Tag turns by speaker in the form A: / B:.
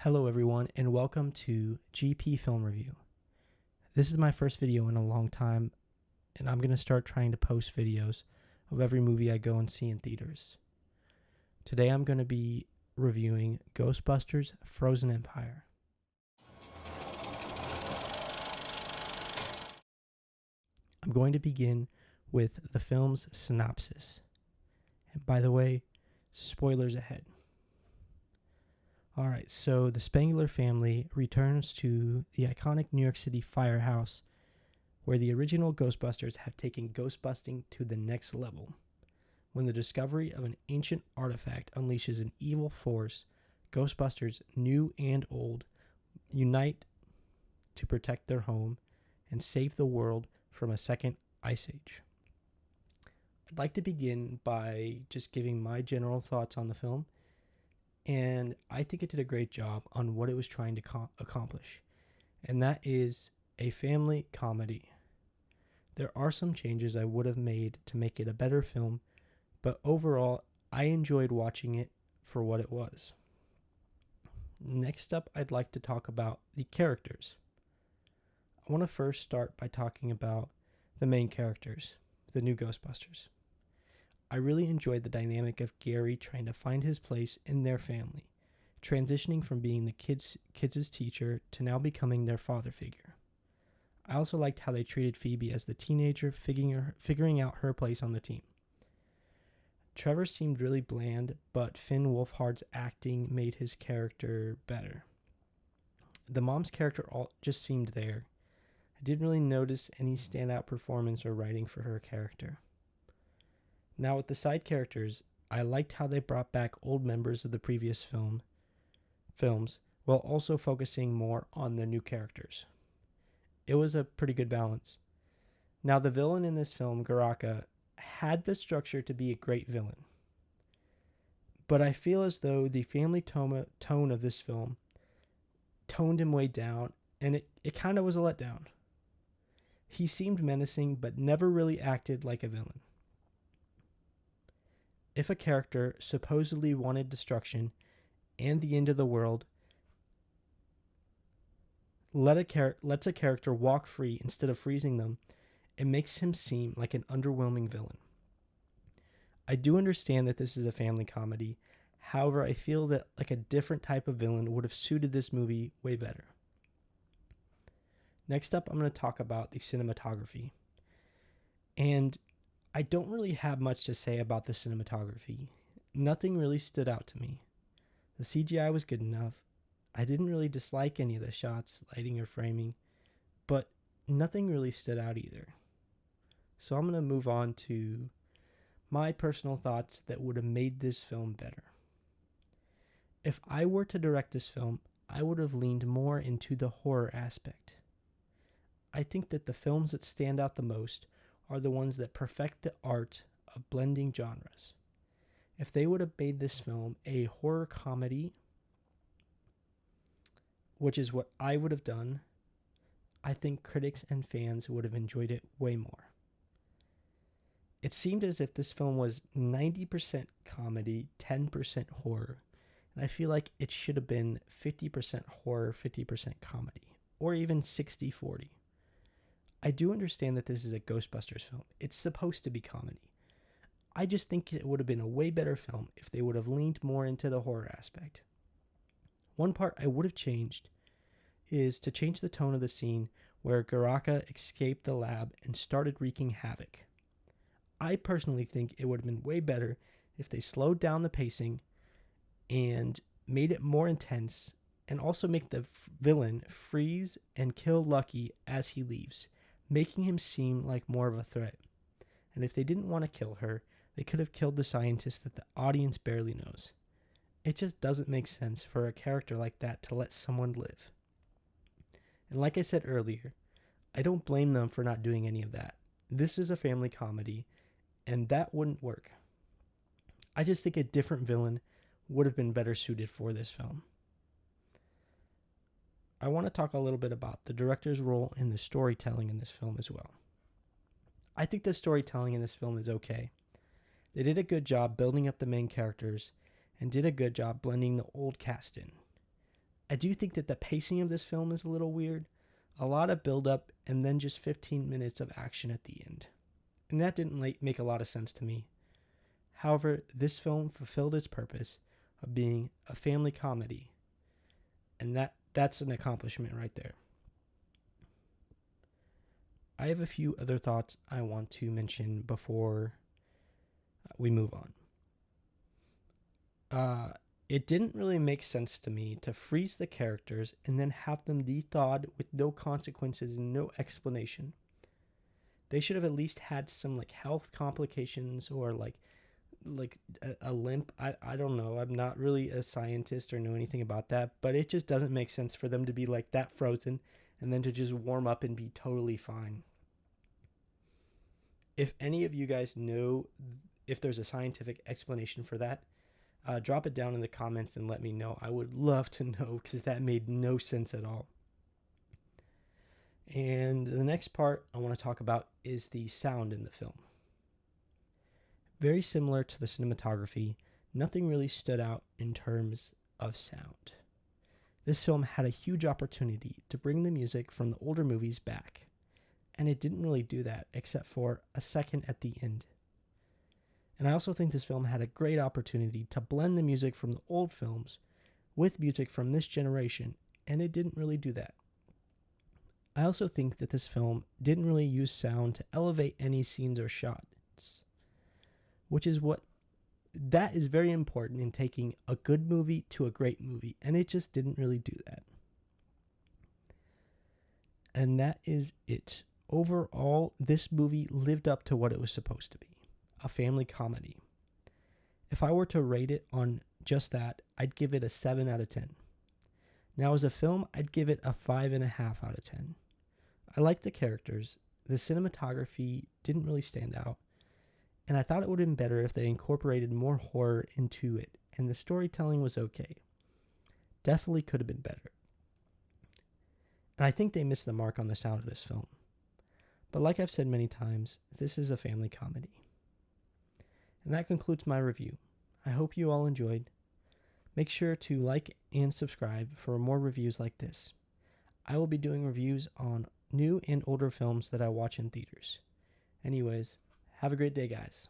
A: Hello everyone and welcome to GP Film Review. This is my first video in a long time and I'm going to start trying to post videos of every movie I go and see in theaters. Today I'm going to be reviewing Ghostbusters Frozen Empire. I'm going to begin with the film's synopsis. And by the way, spoilers ahead. Alright, so the Spangler family returns to the iconic New York City firehouse where the original Ghostbusters have taken ghostbusting to the next level. When the discovery of an ancient artifact unleashes an evil force, Ghostbusters, new and old, unite to protect their home and save the world from a second ice age. I'd like to begin by just giving my general thoughts on the film. And I think it did a great job on what it was trying to accomplish. And that is a family comedy. There are some changes I would have made to make it a better film, but overall, I enjoyed watching it for what it was. Next up, I'd like to talk about the characters. I want to first start by talking about the main characters, the new Ghostbusters. I really enjoyed the dynamic of Gary trying to find his place in their family, transitioning from being the kids' teacher to now becoming their father figure. I also liked how they treated Phoebe as the teenager figuring out her place on the team. Trevor seemed really bland, but Finn Wolfhard's acting made his character better. The mom's character just seemed there. I didn't really notice any standout performance or writing for her character. Now with the side characters, I liked how they brought back old members of the previous films while also focusing more on the new characters. It was a pretty good balance. Now the villain in this film, Garaka, had the structure to be a great villain. But I feel as though the family tone of this film toned him way down, and it kind of was a letdown. He seemed menacing but never really acted like a villain. If a character supposedly wanted destruction and the end of the world, lets a character walk free instead of freezing them, it makes him seem like an underwhelming villain. I do understand that this is a family comedy. However, I feel that like a different type of villain would have suited this movie way better. Next up, I'm going to talk about the cinematography. And I don't really have much to say about the cinematography. Nothing really stood out to me. The CGI was good enough. I didn't really dislike any of the shots, lighting, or framing, but nothing really stood out either. So I'm going to move on to my personal thoughts that would have made this film better. If I were to direct this film, I would have leaned more into the horror aspect. I think that the films that stand out the most are the ones that perfect the art of blending genres. If they would have made this film a horror comedy, which is what I would have done, I think critics and fans would have enjoyed it way more. It seemed as if this film was 90% comedy, 10% horror, and I feel like it should have been 50% horror, 50% comedy, or even 60-40. I do understand that this is a Ghostbusters film. It's supposed to be comedy. I just think it would have been a way better film if they would have leaned more into the horror aspect. One part I would have changed is to change the tone of the scene where Garaka escaped the lab and started wreaking havoc. I personally think it would have been way better if they slowed down the pacing and made it more intense and also make the villain freeze and kill Lucky as he leaves, making him seem like more of a threat. And if they didn't want to kill her, they could have killed the scientist that the audience barely knows. It just doesn't make sense for a character like that to let someone live. And like I said earlier, I don't blame them for not doing any of that. This is a family comedy, and that wouldn't work. I just think a different villain would have been better suited for this film. I want to talk a little bit about the director's role in the storytelling in this film as well. I think the storytelling in this film is okay. They did a good job building up the main characters and did a good job blending the old cast in. I do think that the pacing of this film is a little weird. A lot of build up and then just 15 minutes of action at the end. And that didn't make a lot of sense to me. However, this film fulfilled its purpose of being a family comedy. And that's an accomplishment right there. I have a few other thoughts I want to mention before we move on. It didn't really make sense to me to freeze the characters and then have them de-thawed with no consequences and no explanation. They should have at least had some like health complications or like a limp. I don't know. I'm not really a scientist or know anything about that, but it just doesn't make sense for them to be like that frozen and then to just warm up and be totally fine. If any of you guys know if there's a scientific explanation for that, drop it down in the comments and let me know. I would love to know because that made no sense at all. And the next part I want to talk about is the sound in the film. Very similar to the cinematography, nothing really stood out in terms of sound. This film had a huge opportunity to bring the music from the older movies back, and it didn't really do that except for a second at the end. And I also think this film had a great opportunity to blend the music from the old films with music from this generation, and it didn't really do that. I also think that this film didn't really use sound to elevate any scenes or shots, which is that is very important in taking a good movie to a great movie, and it just didn't really do that. And that is it. Overall, this movie lived up to what it was supposed to be, a family comedy. If I were to rate it on just that, I'd give it a 7 out of 10. Now, as a film, I'd give it a 5.5 out of 10. I liked the characters. The cinematography didn't really stand out. And I thought it would have been better if they incorporated more horror into it, and the storytelling was okay. Definitely could have been better. And I think they missed the mark on the sound of this film. But like I've said many times, this is a family comedy. And that concludes my review. I hope you all enjoyed. Make sure to like and subscribe for more reviews like this. I will be doing reviews on new and older films that I watch in theaters. Anyways, have a great day, guys.